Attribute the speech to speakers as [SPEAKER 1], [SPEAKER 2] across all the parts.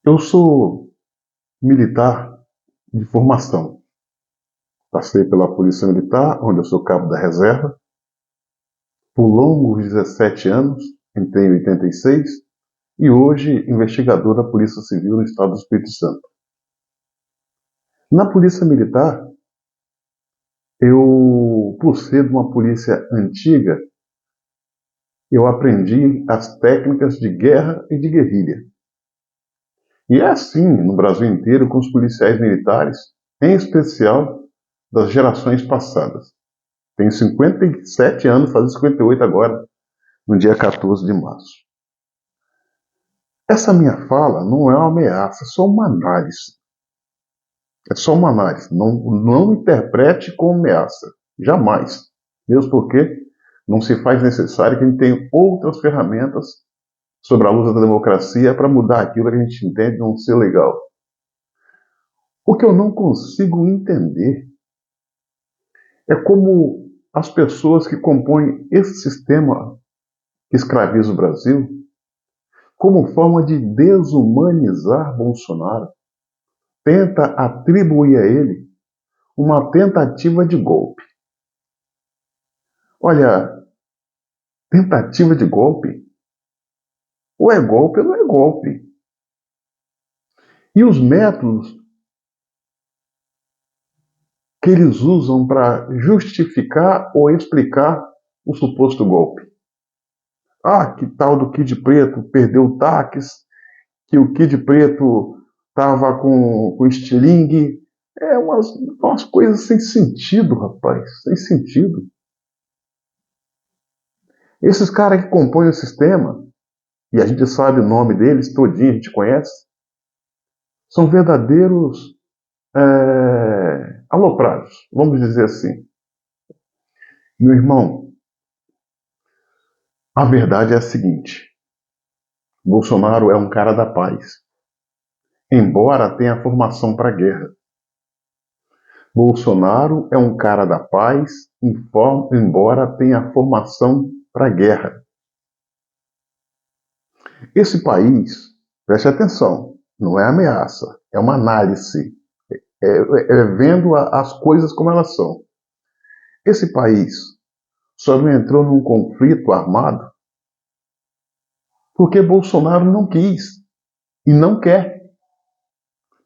[SPEAKER 1] Eu sou militar de formação. Passei pela Polícia Militar, onde eu sou cabo da reserva, por longos 17 anos, entrei em 86, e hoje investigador da Polícia Civil no Estado do Espírito Santo. Na Polícia Militar, por ser de uma polícia antiga, eu aprendi as técnicas de guerra e de guerrilha. E é assim no Brasil inteiro com os policiais militares, em especial das gerações passadas. Tenho 57 anos, faço 58 agora, no dia 14 de março. Essa minha fala não é uma ameaça, é só uma análise. É só uma análise. Não interprete como ameaça. Jamais. Mesmo porque não se faz necessário que a gente tenha outras ferramentas sobre a luta da democracia para mudar aquilo que a gente entende não ser legal. O que eu não consigo entender é como as pessoas que compõem esse sistema que escraviza o Brasil, como forma de desumanizar Bolsonaro, tenta atribuir a ele uma tentativa de golpe. Olha, tentativa de golpe? Ou é golpe ou não é golpe. E os métodos que eles usam para justificar ou explicar o suposto golpe. Ah, que tal do Kid Preto perdeu o táxi, que o Kid Preto estava com estilingue. É umas coisas sem sentido, rapaz, sem sentido. Esses caras que compõem o sistema, e a gente sabe o nome deles, todinho a gente conhece, são verdadeiros aloprados, vamos dizer assim. Meu irmão, a verdade é a seguinte: Bolsonaro é um cara da paz, embora tenha formação para a guerra. Bolsonaro é um cara da paz, embora tenha formação para a guerra. Esse país, preste atenção, não é ameaça, é uma análise. Vendo as coisas como elas são. Esse país só não entrou num conflito armado porque Bolsonaro não quis e não quer.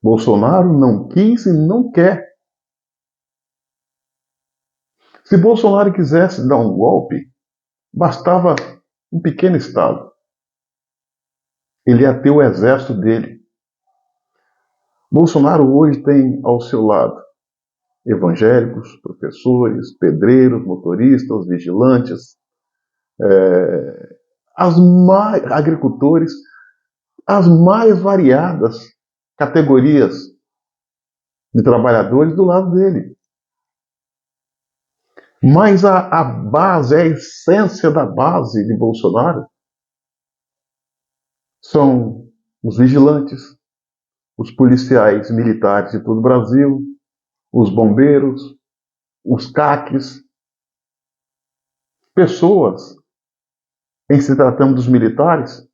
[SPEAKER 1] Bolsonaro não quis e não quer. Se Bolsonaro quisesse dar um golpe, bastava um pequeno estado. Ele ia ter o exército dele. Bolsonaro hoje tem ao seu lado evangélicos, professores, pedreiros, motoristas, vigilantes, agricultores, as mais variadas categorias de trabalhadores do lado dele. Mas a base, a essência da base de Bolsonaro são os vigilantes, os policiais militares de todo o Brasil, os bombeiros, os CACs, pessoas, em se tratando dos militares,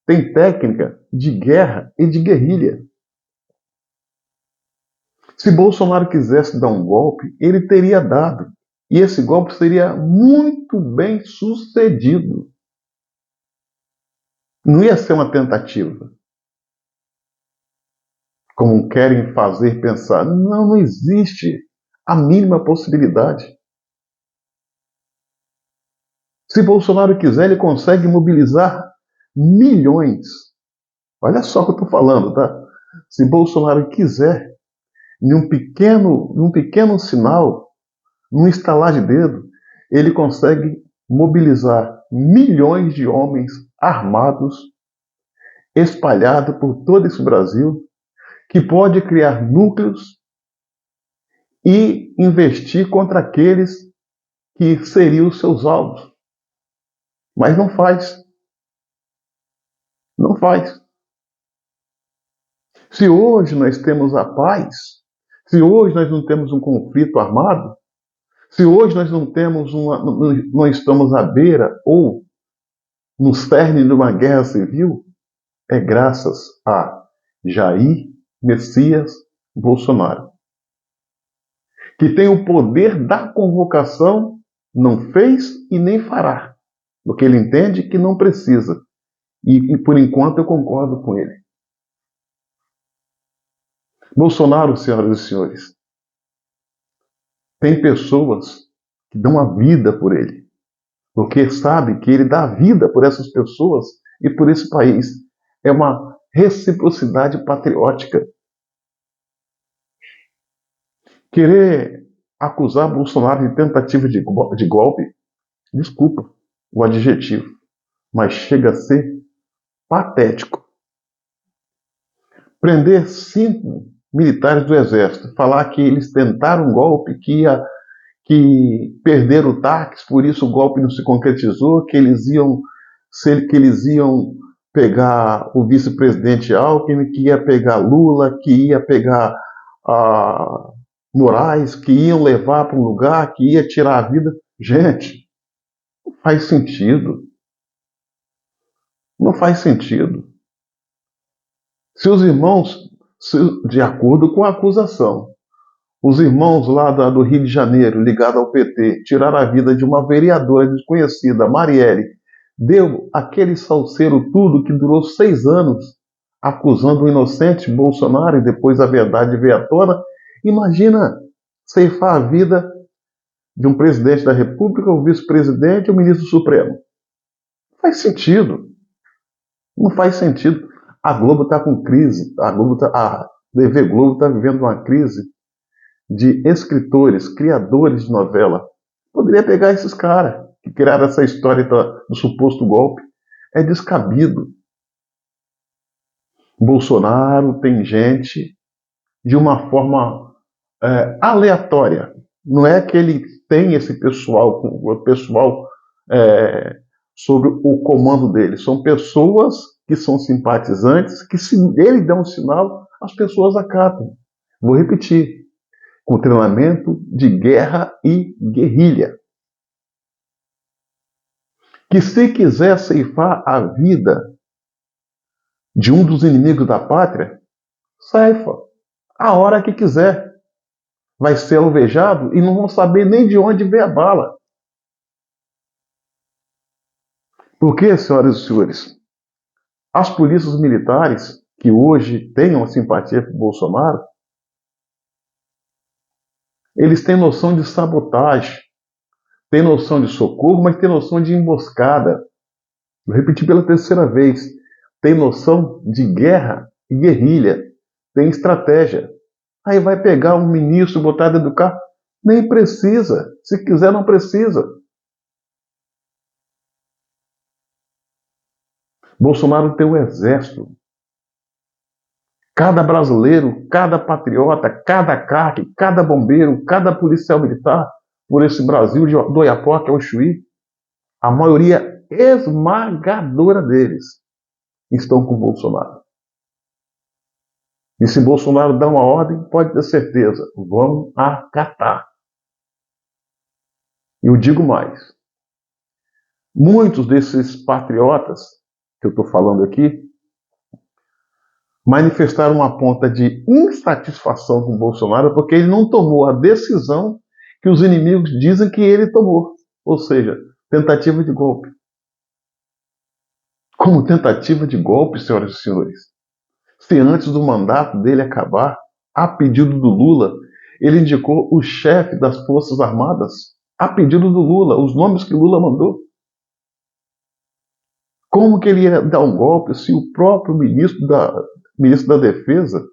[SPEAKER 1] têm técnica de guerra e de guerrilha. Se Bolsonaro quisesse dar um golpe, ele teria dado. E esse golpe seria muito bem sucedido. Não ia ser uma tentativa, como querem fazer pensar. Não existe a mínima possibilidade. Se Bolsonaro quiser, ele consegue mobilizar milhões. Olha só o que eu estou falando, tá? Se Bolsonaro quiser, num pequeno sinal, num estalar de dedo, ele consegue mobilizar milhões de homens armados, espalhados por todo esse Brasil, que pode criar núcleos e investir contra aqueles que seriam os seus alvos. Mas não faz. Não faz. Se hoje nós temos a paz, se hoje nós não temos um conflito armado, se hoje nós não estamos à beira ou no cerne de uma guerra civil, é graças a Jair Messias Bolsonaro, que tem o poder da convocação, não fez e nem fará, porque ele entende que não precisa. E por enquanto eu concordo com ele. Bolsonaro, senhoras e senhores, tem pessoas que dão a vida por ele, porque sabe que ele dá a vida por essas pessoas e por esse país. É uma reciprocidade patriótica. Querer acusar Bolsonaro de tentativa de golpe, desculpa o adjetivo, mas chega a ser patético. Prender 5 militares do Exército, falar que eles tentaram um golpe, que perderam o táxi, por isso o golpe não se concretizou, que eles iam pegar o vice-presidente Alckmin, que ia pegar Lula, que ia pegar Moraes, que iam levar para um lugar, que ia tirar a vida. Gente, não faz sentido. Não faz sentido. Se os irmãos, de acordo com a acusação, os irmãos lá do Rio de Janeiro, ligados ao PT, tiraram a vida de uma vereadora desconhecida, Marielle, deu aquele salseiro tudo que durou 6 anos, acusando o inocente Bolsonaro e depois a verdade veio à tona. Imagina ceifar a vida de um presidente da República, o vice-presidente e o ministro supremo. Não faz sentido. Não faz sentido. A Globo está com crise. A TV Globo está vivendo uma crise de escritores, criadores de novela. Poderia pegar esses caras que criaram essa história do suposto golpe. É descabido. Bolsonaro tem gente de uma forma aleatória. Não é que ele tem esse pessoal sobre o comando dele. São pessoas que são simpatizantes, que se ele der um sinal, as pessoas acatam. Vou repetir. Com treinamento de guerra e guerrilha. Que se quiser ceifar a vida de um dos inimigos da pátria, ceifa. A hora que quiser. Vai ser alvejado e não vão saber nem de onde veio a bala. Porque, senhoras e senhores, as polícias militares que hoje têm uma simpatia por Bolsonaro, eles têm noção de sabotagem, têm noção de socorro, mas têm noção de emboscada. Vou repetir pela 3ª vez. Tem noção de guerra e guerrilha, tem estratégia. Aí vai pegar um ministro e botar dentro do carro? Nem precisa. Se quiser, não precisa. Bolsonaro tem um exército. Cada brasileiro, cada patriota, cada CAC, cada bombeiro, cada policial militar, por esse Brasil do Oiapoque ao Chuí, a maioria esmagadora deles estão com Bolsonaro. E se Bolsonaro dá uma ordem, pode ter certeza, vão acatar. E eu digo mais. Muitos desses patriotas que eu estou falando aqui manifestaram uma ponta de insatisfação com Bolsonaro porque ele não tomou a decisão que os inimigos dizem que ele tomou. Ou seja, tentativa de golpe. Como tentativa de golpe, senhoras e senhores? Se antes do mandato dele acabar, a pedido do Lula, ele indicou o chefe das Forças Armadas, a pedido do Lula, os nomes que Lula mandou. Como que ele ia dar um golpe se o próprio ministro da Defesa,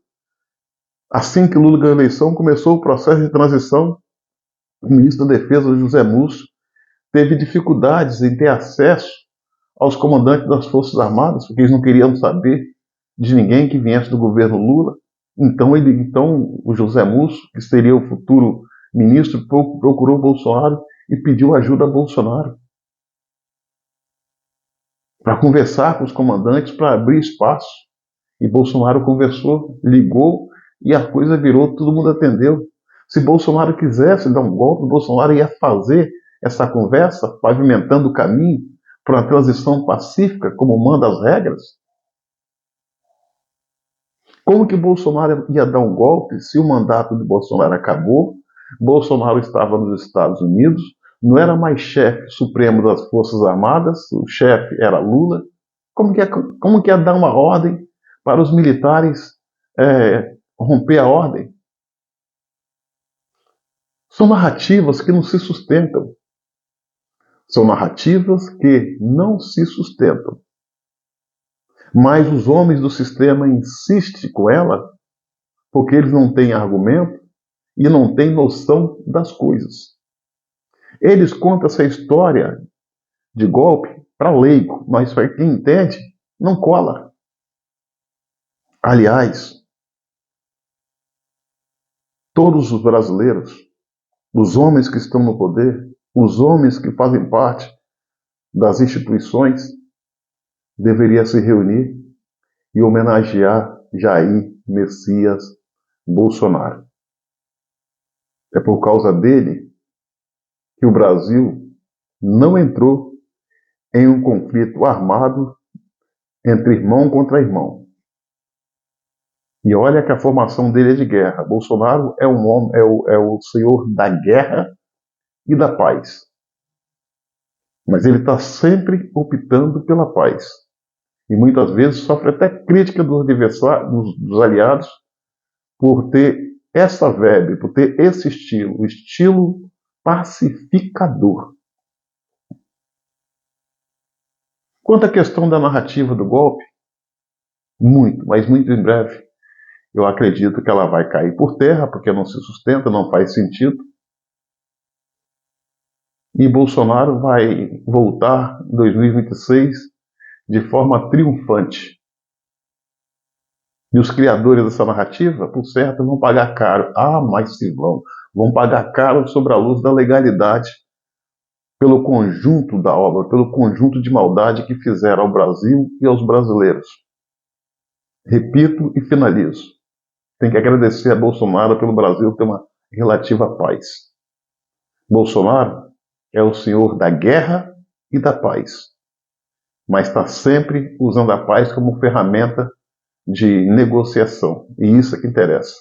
[SPEAKER 1] assim que Lula ganhou a eleição, começou o processo de transição, o ministro da Defesa, José Múcio, teve dificuldades em ter acesso aos comandantes das Forças Armadas, porque eles não queriam saber de ninguém que viesse do governo Lula. Então o José Múcio, que seria o futuro ministro, procurou Bolsonaro e pediu ajuda a Bolsonaro para conversar com os comandantes, para abrir espaço. E Bolsonaro conversou, ligou e a coisa virou, todo mundo atendeu. Se Bolsonaro quisesse dar um golpe, Bolsonaro ia fazer essa conversa, pavimentando o caminho para uma transição pacífica, como manda as regras. Como que Bolsonaro ia dar um golpe se o mandato de Bolsonaro acabou? Bolsonaro estava nos Estados Unidos, não era mais chefe supremo das Forças Armadas, o chefe era Lula. Como que ia dar uma ordem para os militares romper a ordem? São narrativas que não se sustentam. São narrativas que não se sustentam. Mas os homens do sistema insistem com ela porque eles não têm argumento e não têm noção das coisas. Eles contam essa história de golpe para leigo, mas para quem entende, não cola. Aliás, todos os brasileiros, os homens que estão no poder, os homens que fazem parte das instituições, deveriam se reunir e homenagear Jair Messias Bolsonaro. É por causa dele que o Brasil não entrou em um conflito armado entre irmão contra irmão. E olha que a formação dele é de guerra. Bolsonaro é um homem, é o senhor da guerra e da paz. Mas ele está sempre optando pela paz. E muitas vezes sofre até crítica dos adversários, dos aliados, por ter essa verve, por ter esse estilo, o estilo pacificador. Quanto à questão da narrativa do golpe, muito, mas muito em breve, eu acredito que ela vai cair por terra, porque não se sustenta, não faz sentido. E Bolsonaro vai voltar em 2026 de forma triunfante. E os criadores dessa narrativa, por certo, vão pagar caro. Ah, mas se vão. Vão pagar caro sobre a luz da legalidade pelo conjunto da obra, pelo conjunto de maldade que fizeram ao Brasil e aos brasileiros. Repito e finalizo. Tem que agradecer a Bolsonaro pelo Brasil ter uma relativa paz. Bolsonaro é o senhor da guerra e da paz, mas está sempre usando a paz como ferramenta de negociação. E isso é que interessa.